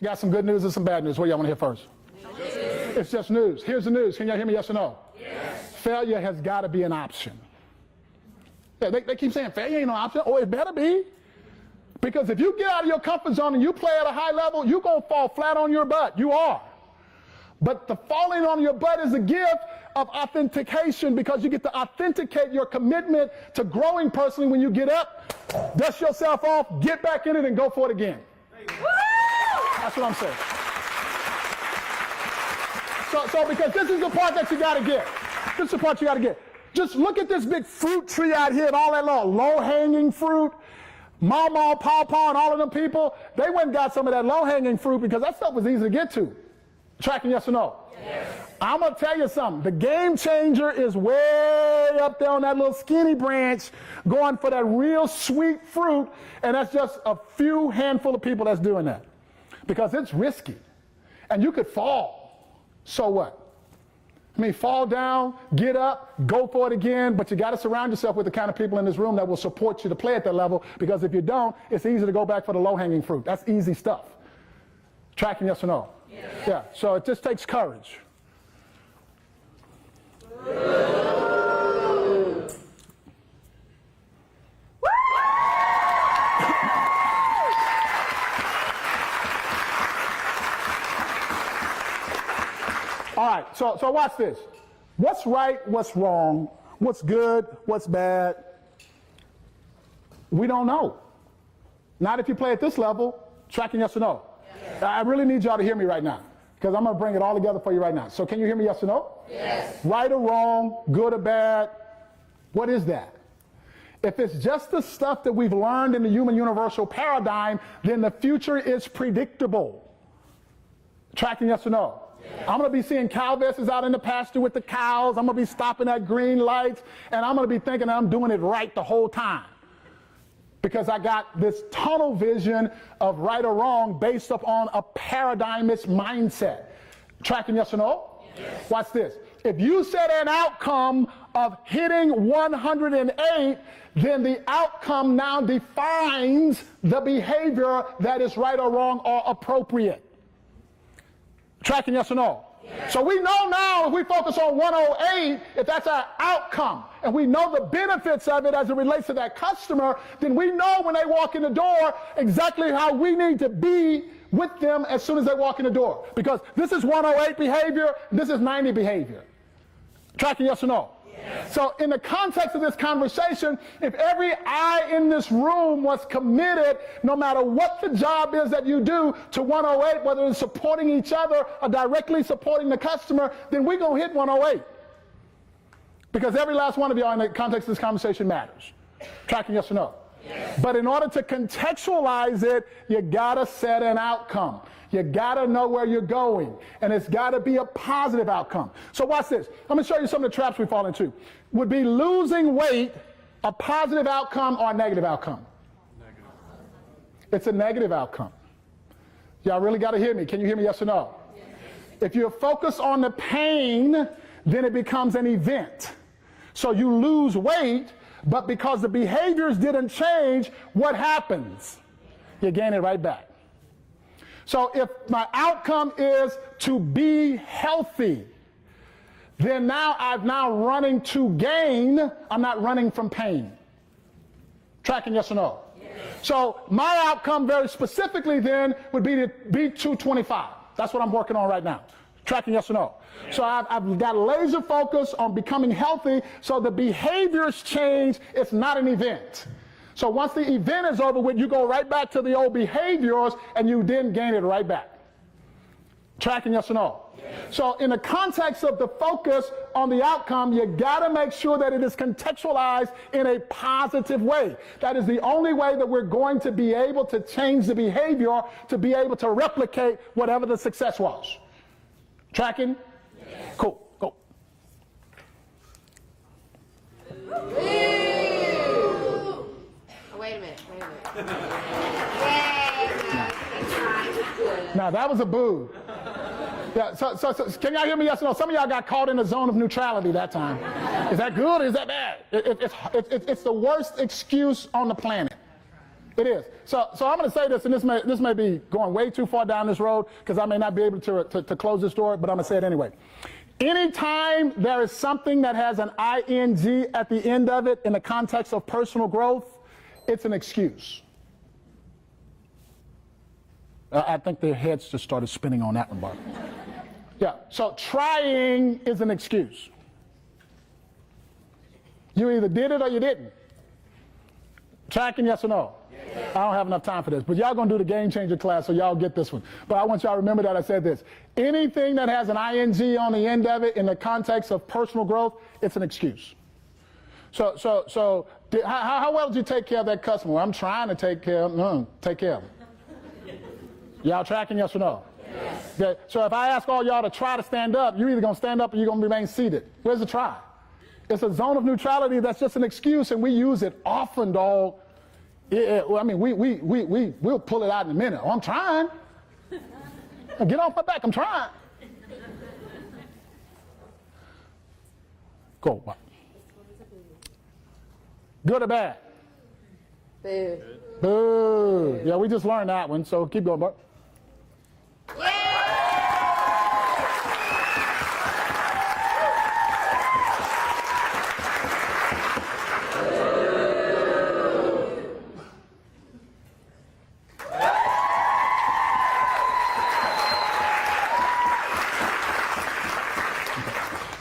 Got some good news and some bad news. What y'all want to hear first? It's just news. Here's the news. Can y'all hear me, yes or no? Yes. Failure has got to be an option. Yeah, they keep saying failure ain't no option. Oh, it better be. Because if you get out of your comfort zone and you play at a high level, you're going to fall flat on your butt. You are. But the falling on your butt is a gift of authentication, because you get to authenticate your commitment to growing personally when you get up, dust yourself off, get back in it, and go for it again. That's what I'm saying. So because this is the part that you got to get. This is the part you got to get. Just look at this big fruit tree out here and all that little low-hanging fruit. Mama, Pawpaw, and all of them people, they went and got some of that low-hanging fruit because that stuff was easy to get to. Tracking, yes or no? Yes. I'm going to tell you something. The game changer is way up there on that little skinny branch going for that real sweet fruit, and that's just a few handful of people that's doing that. Because it's risky. And you could fall. So what? I mean, fall down, get up, go for it again, but you got to surround yourself with the kind of people in this room that will support you to play at that level, because if you don't, it's easy to go back for the low-hanging fruit. That's easy stuff. Tracking, yes or no? Yes. Yeah, so it just takes courage. All right, so watch this. What's right, what's wrong, what's good, what's bad? We don't know. Not if you play at this level. Tracking, yes or no? Yes. I really need y'all to hear me right now, because I'm going to bring it all together for you right now. So can you hear me, yes or no? Yes. Right or wrong, good or bad, what is that? If it's just the stuff that we've learned in the human universal paradigm, then the future is predictable. Tracking, yes or no? I'm going to be seeing cow vests out in the pasture with the cows. I'm going to be stopping at green lights, and I'm going to be thinking that I'm doing it right the whole time, because I got this tunnel vision of right or wrong based upon a paradigmist mindset. Tracking, yes or no? Yes. Watch this. If you set an outcome of hitting 108, then the outcome now defines the behavior that is right or wrong or appropriate. Tracking, yes or no? Yes. So we know now, if we focus on 108, if that's our outcome, and we know the benefits of it as it relates to that customer, then we know when they walk in the door exactly how we need to be with them as soon as they walk in the door. Because this is 108 behavior, this is 90 behavior. Tracking, yes or no? Yes. So in the context of this conversation, if every eye in this room was committed, no matter what the job is that you do, to 108, whether it's supporting each other or directly supporting the customer, then we're going to hit 108. Because every last one of y'all in the context of this conversation matters. Tracking, yes or no? Yes. But in order to contextualize it, you got to set an outcome. You got to know where you're going, and it's got to be a positive outcome. So watch this. I'm going to show you some of the traps we fall into. Would be losing weight a positive outcome or a negative outcome? Negative. It's a negative outcome. Y'all really got to hear me. Can you hear me, yes or no? Yes. If you're focused on the pain, then it becomes an event. So you lose weight, but because the behaviors didn't change, what happens? You gain it right back. So if my outcome is to be healthy, then now I'm now running to gain. I'm not running from pain. Tracking, yes or no? Yes. So my outcome very specifically then would be to be 225. That's what I'm working on right now. Tracking, yes or no? Yes. So I've got laser focus on becoming healthy, so the behaviors change. It's not an event. So once the event is over with, you go right back to the old behaviors, and you then gain it right back. Tracking, yes or no? Yes. So in the context of the focus on the outcome, you got to make sure that it is contextualized in a positive way. That is the only way that we're going to be able to change the behavior to be able to replicate whatever the success was. Tracking? Yes. Cool. Go. Wait a minute. Now that was a boo. Yeah, so can y'all hear me? Yes or no? Some of y'all got caught in the zone of neutrality that time. Is that good or is that bad? It's the worst excuse on the planet. It is. So I'm going to say this, and this may be going way too far down this road because I may not be able to close this door, but I'm going to say it anyway. Anytime there is something that has an ing at the end of it in the context of personal growth, it's an excuse. I think their heads just started spinning on that one, Bart. Yeah, so trying is an excuse. You either did it or you didn't. Tracking, yes or no? Yes. I don't have enough time for this, but y'all gonna do the game changer class, so y'all get this one. But I want y'all to remember that I said this. Anything that has an ing on the end of it in the context of personal growth, it's an excuse. So how well did you take care of that customer? Well, I'm trying to take care of them. Y'all tracking, yes or no? Yes. Okay, so if I ask all y'all to try to stand up, you're either gonna stand up or you're gonna remain seated. Where's the try? It's a zone of neutrality that's just an excuse, and we use it often, dog. I mean, we'll pull it out in a minute. Oh, I'm trying. Get off my back, I'm trying. Go. Good or bad? Boo. Boo. Yeah, we just learned that one, so keep going, Bart.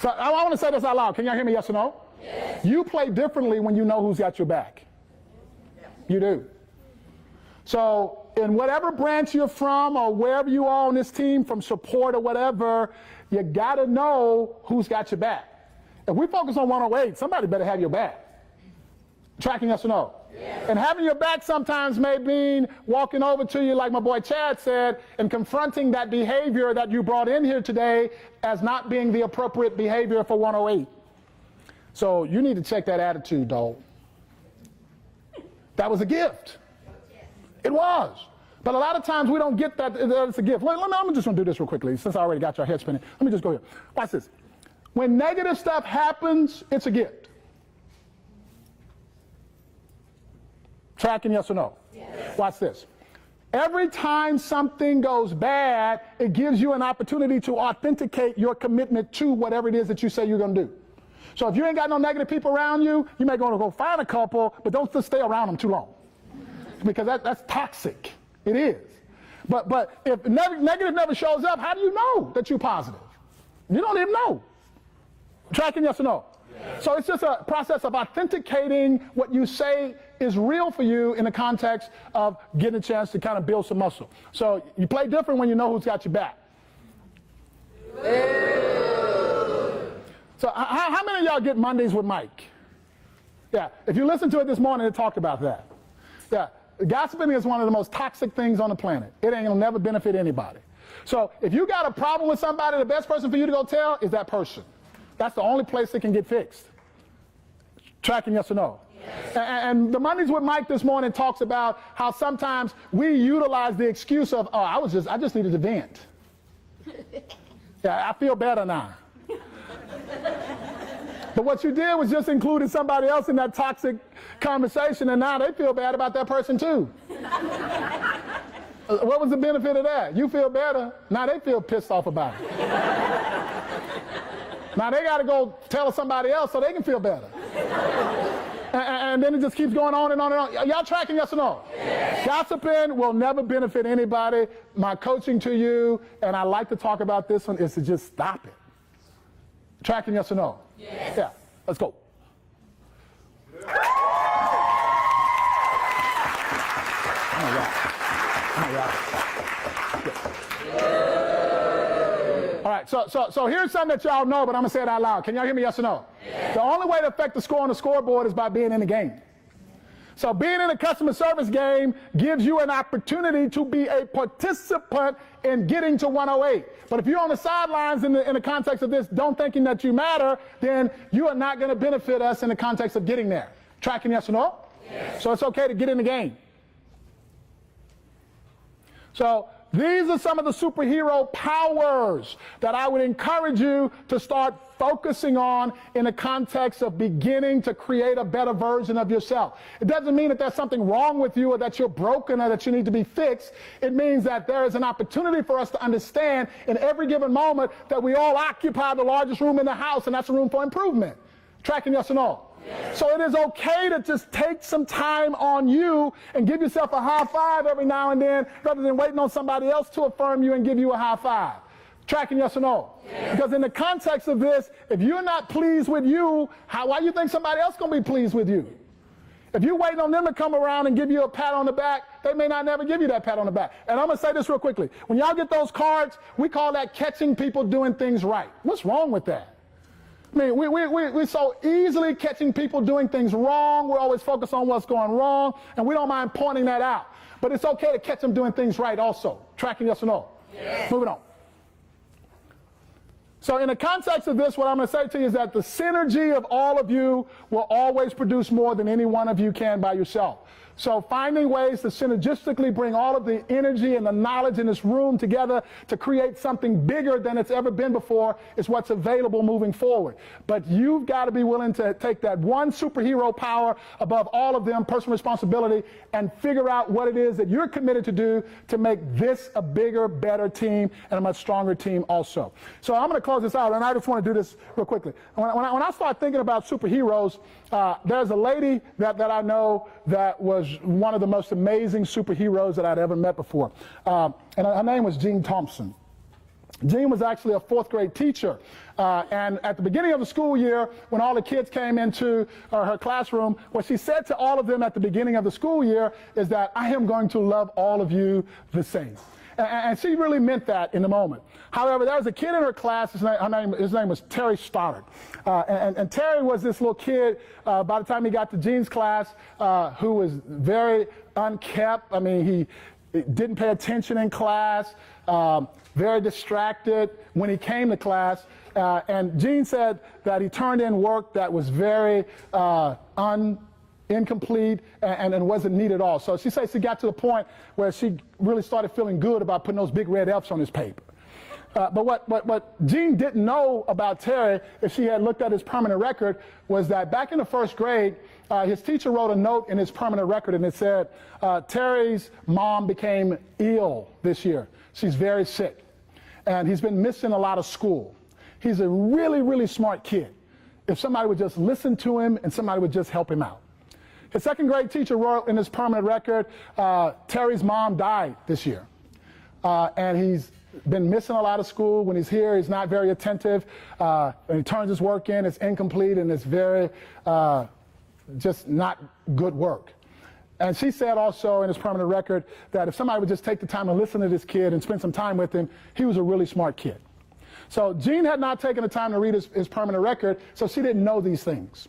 So I want to say this out loud. Can y'all hear me, yes or no? Yes. You play differently when you know who's got your back. Yes. You do. So in whatever branch you're from or wherever you are on this team, from support or whatever, you got to know who's got your back. If we focus on 108, somebody better have your back. Tracking, yes or no? Yes. And having your back sometimes may mean walking over to you, like my boy Chad said, and confronting that behavior that you brought in here today as not being the appropriate behavior for 108. So you need to check that attitude, dog. That was a gift. It was. But a lot of times we don't get that it's a gift. I'm just going to do this real quickly since I already got your head spinning. Let me just go here. Watch this. When negative stuff happens, it's a gift. Tracking, yes or no? Yes. Watch this. Every time something goes bad, it gives you an opportunity to authenticate your commitment to whatever it is that you say you're going to do. So if you ain't got no negative people around you, you may want to go find a couple, but don't just stay around them too long. Because that's toxic. It is. But if negative never shows up, how do you know that you're positive? You don't even know. Tracking, yes or no? Yes. So it's just a process of authenticating what you say is real for you in the context of getting a chance to kind of build some muscle. So you play different when you know who's got your back. So how many of y'all get Mondays with Mike? Yeah, if you listen to it this morning, it talked about that. Yeah, gossiping is one of the most toxic things on the planet. It ain't gonna never benefit anybody. So if you got a problem with somebody, the best person for you to go tell is that person. That's the only place it can get fixed. Tracking, yes or no? Yes. And the Mondays with Mike this morning talks about how sometimes we utilize the excuse of, oh, I just needed to vent. Yeah, I feel better now. But what you did was just included somebody else in that toxic conversation, and now they feel bad about that person too. What was the benefit of that? You feel better, now they feel pissed off about it. Now they got to go tell somebody else so they can feel better. And then it just keeps going on and on and on. Y'all tracking, yes or no? Yes. Gossiping will never benefit anybody. My coaching to you, and I like to talk about this one, is to just stop it. Tracking, yes or no? Yes. Yeah, let's go. Oh my God. Oh my God. All right, so here's something that y'all know, but I'm going to say it out loud. Can y'all hear me, yes or no? Yes. The only way to affect the score on the scoreboard is by being in the game. So being in a customer service game gives you an opportunity to be a participant in getting to 108. But if you're on the sidelines in the context of this, don't thinking that you matter, then you are not going to benefit us in the context of getting there. Tracking, yes or no? Yes. So it's okay to get in the game. So these are some of the superhero powers that I would encourage you to start focusing on in the context of beginning to create a better version of yourself. It doesn't mean that there's something wrong with you or that you're broken or that you need to be fixed. It means that there is an opportunity for us to understand in every given moment that we all occupy the largest room in the house, and that's a room for improvement. Tracking, yes or no? Yes. So it is okay to just take some time on you and give yourself a high five every now and then rather than waiting on somebody else to affirm you and give you a high five. Tracking, yes or no? Yes. Because in the context of this, if you're not pleased with you, why do you think somebody else going to be pleased with you? If you're waiting on them to come around and give you a pat on the back, they may not never give you that pat on the back. And I'm going to say this real quickly. When y'all get those cards, we call that catching people doing things right. What's wrong with that? I mean, we're so easily catching people doing things wrong. We're always focused on what's going wrong, and we don't mind pointing that out. But it's okay to catch them doing things right also. Tracking, yes or no? Yes. Moving on. So in the context of this, what I'm going to say to you is that the synergy of all of you will always produce more than any one of you can by yourself. So finding ways to synergistically bring all of the energy and the knowledge in this room together to create something bigger than it's ever been before is what's available moving forward. But you've got to be willing to take that one superhero power above all of them, personal responsibility, and figure out what it is that you're committed to do to make this a bigger, better team and a much stronger team also. So I'm going to close this out, and I just want to do this real quickly. When I start thinking about superheroes, there's a lady that I know that was one of the most amazing superheroes that I'd ever met before. And her name was Jean Thompson. Jean was actually a fourth grade teacher. And at the beginning of the school year, when all the kids came into her classroom, what she said to all of them at the beginning of the school year is that I am going to love all of you the same. And she really meant that in the moment. However, there was a kid in her class, his name was Terry Stoddard. And Terry was this little kid, by the time he got to Jean's class, who was very unkept. I mean, he didn't pay attention in class, very distracted when he came to class. And Jean said that he turned in work that was very incomplete and wasn't neat at all. So she says she got to the point where she really started feeling good about putting those big red F's on his paper. But what Jean didn't know about Terry, if she had looked at his permanent record, was that back in the first grade, his teacher wrote a note in his permanent record, and it said, Terry's mom became ill this year. She's very sick, and he's been missing a lot of school. He's a really, really smart kid. If somebody would just listen to him and somebody would just help him out. His second grade teacher wrote in his permanent record, Terry's mom died this year. And he's been missing a lot of school. When he's here, he's not very attentive. And he turns his work in, it's incomplete, and it's very, just not good work. And she said also in his permanent record that if somebody would just take the time to listen to this kid and spend some time with him, he was a really smart kid. So Jean had not taken the time to read his permanent record, so she didn't know these things.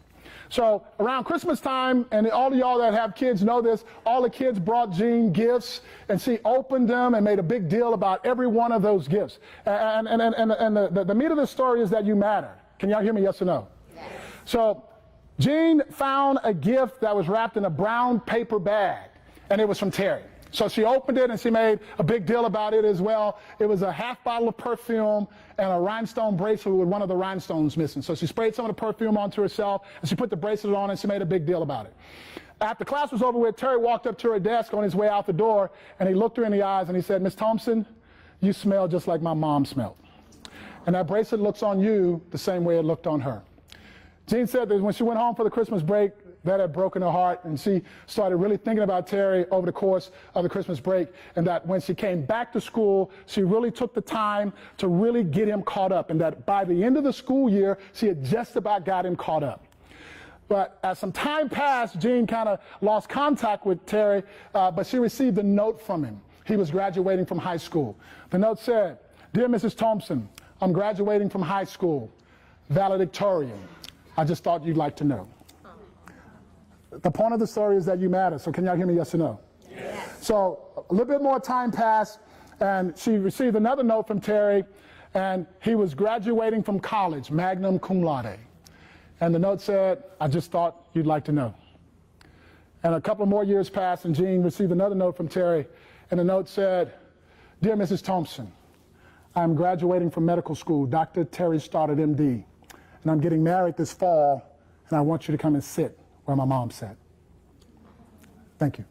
So around Christmas time, and all of y'all that have kids know this, all the kids brought Jean gifts, and she opened them and made a big deal about every one of those gifts. And the meat of the story is that you matter. Can y'all hear me, yes or no? Yes. So Jean found a gift that was wrapped in a brown paper bag, and it was from Terry. So she opened it and she made a big deal about it as well. It was a half bottle of perfume and a rhinestone bracelet with one of the rhinestones missing. So she sprayed some of the perfume onto herself and she put the bracelet on and she made a big deal about it. After class was over with, Terry walked up to her desk on his way out the door and he looked her in the eyes and he said, Miss Thompson, you smell just like my mom smelled. And that bracelet looks on you the same way it looked on her. Jean said that when she went home for the Christmas break, that had broken her heart, and she started really thinking about Terry over the course of the Christmas break, and that when she came back to school, she really took the time to really get him caught up, and that by the end of the school year, she had just about got him caught up. But as some time passed, Jean kind of lost contact with Terry, but she received a note from him. He was graduating from high school. The note said, Dear Mrs. Thompson, I'm graduating from high school, valedictorian. I just thought you'd like to know. The point of the story is that you matter. So can y'all hear me, yes or no? Yes. So a little bit more time passed, and she received another note from Terry, and he was graduating from college, magna cum laude. And the note said, I just thought you'd like to know. And a couple more years passed, and Jean received another note from Terry, and the note said, Dear Mrs. Thompson, I'm graduating from medical school. Dr. Terry started MD. And I'm getting married this fall, and I want you to come and sit where my mom sat. Thank you.